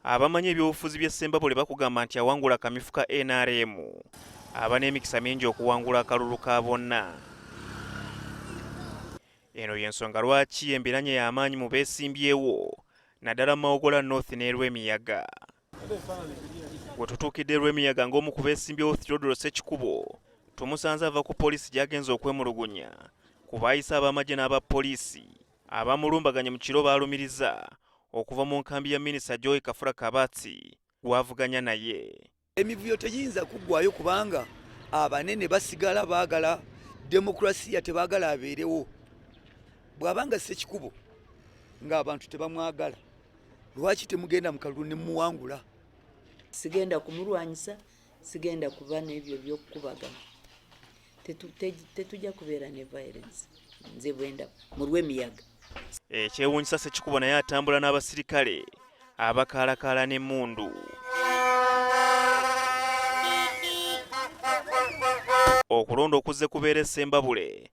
Abamanyi ebyobufuzi by'essembabule bakugamba nti awangula kamyufu ka NRM aba n'emikisa mingi okuwangula akalulu ka bonna. Eno y'ensonga lwaki embiranye y'amaanyi mu beesimbyewo naddala Mawogola North ne Lwemiyaga. We tutuukidde Lwemiyaga ng'omu ku beesimbyewo Theodore Ssekikubo tumusanze ava ku poliisi gy'agenze okwemulugunya ku baayisa ab'amagye n'abapoliisi abamulumbaganye mu kiro balumiriza okuva mu nkambi ya Minisita Joy Kafula Kabatsi gwavuganya naye. Emivuyo tegiyinza kuggwayo kubanga abanene basigala baagala demokrasiya, tebaagala abeerewo. Bw'abanga Ssekikubo ng'abantu tebamwagala, lwaki temugenda mu kalulu ne muwangula? Sigenda kumulwanyisa, sigenda kuba n'ebyo by'okukubagana. Tetujja kubeera ne violence. Nze bwenda mu Lwemiyaga. Ekyewuunyisa Ssekikubo naye atambula n'abasirikale abakaalakaala n'emmundu. Okulonda okuzze kubeera essembabule,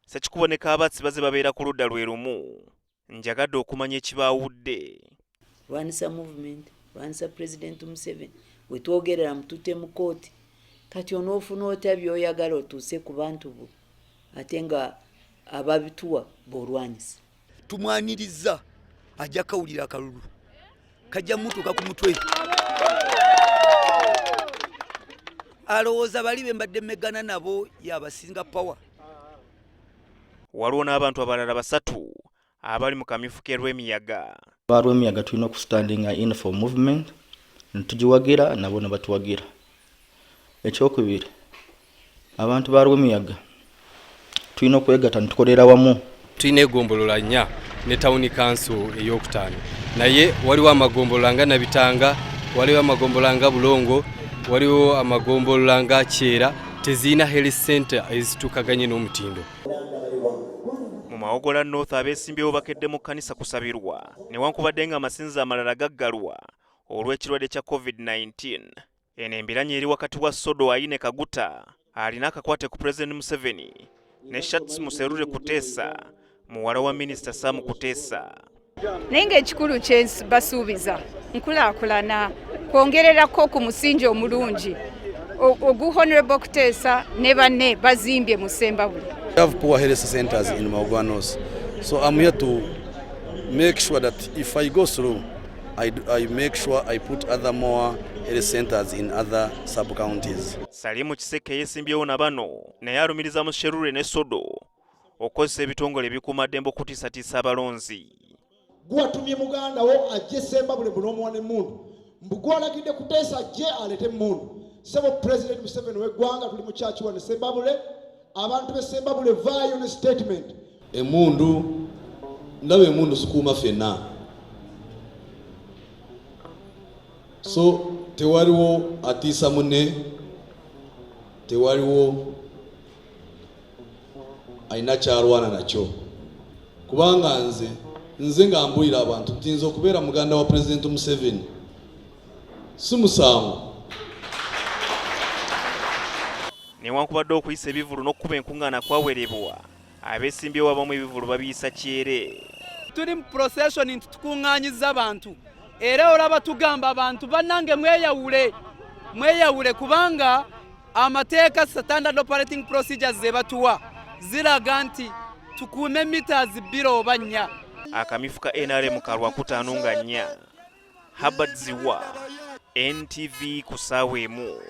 Ssekikubo ne Kabatsi baze babeera ku ludda lwe lumu. Njagadde okumanya ekibaawudde. Lwanisa movement, lwanisa President Museveni, we twogerera mutute mu kooti. Kati onoofuna otya by'oyagala otuuse ku bantu bo ate nga ababituwa b'olwanyisa. Tumwaniriza ajja kawulira akalulu kajja mutuuka ku mutwe. Alowooza bali be mbadde mmegana nabo y'abasinga power. Waliwo n'abantu abalala basatu abali mu kamyufu ke Lwemiyaga. Lwemiyaga tulina okustandinga in for movement, nitugiwagira nabo ne batuwagira. Ekyokubiri, abantu ba Lwemiyaga tulina okwegatta ne tukolera wamu. Tulina egombolola nnya ne tawuni kanso ey'okutaano, naye waliwo amagombolola nga Nabitanga, waliwo amagombolola nga Bulongo, waliwo amagombolola nga Kyera, tezirina health center ezitukaganye n'omutindo. Mu Mawogola North abeesimbyewo bakedde mu kkanisa kusabirwa newankubadde nga amasinza amalala gaggalwa olw'ekirwadde kya COVID-19. Eno embiranye eri wakati wa Sodo Ayine Kaguta alina akakwate ku President Museveni ne Shatsi Muserure Kuteesa muwala wa Minisita Sam Kuteesa. Naye ng'ekikulu kye basuubiza nkulaakulana kwongererako ku musingi omulungi ogu Honorable Kuteesa ne banne bazimbye mu Ssembabule. We have poor health centers in Mawogola North, so I'm here to make sure that if I go through, I make sure I put other more health centers in other sub-counties. Salimu Kiseke yeesimbyewo na Bano naye alumiriza mu Sherure ne Sodo okozesa ebitongole ebikuuma ddembe okutisatisa abalonzi. Gwatumye muganda wo ajje Ssembabule bulomwane mundu mbugwalagidde Kuteesa ajje alete mundu. Sebo President Museveni w'eggwanga tuli mu kyaki wa Ssembabule, abantu be Ssembabule vaayo ne statement. Emundu ndabe emundu sikuuma ffenna, so tewaliwo atiisa munne, tewaliwo alina kyalwana nakyo, kubanga nze nga mbulira abantu nti nze okubeera muganda wa President Museveni si musango. Newankubadde okuyisa ebivulu n'okukuba enkuŋŋaana kwawerebwa, abeesimbyewo abamu ebivulu babiyisa kyere. Tuli mu procession nti tukuŋŋaanyiza abantu era olaba tugamba abantu bannange mweyawule kubanga amateeka standard operating procedures ze batuwa ziraga nti tukuume meters 2 oba 4. Akamyufu ka NRM ka Lwakutaano nga 4. Habad Ziwa, NTV ku ssaawa emu.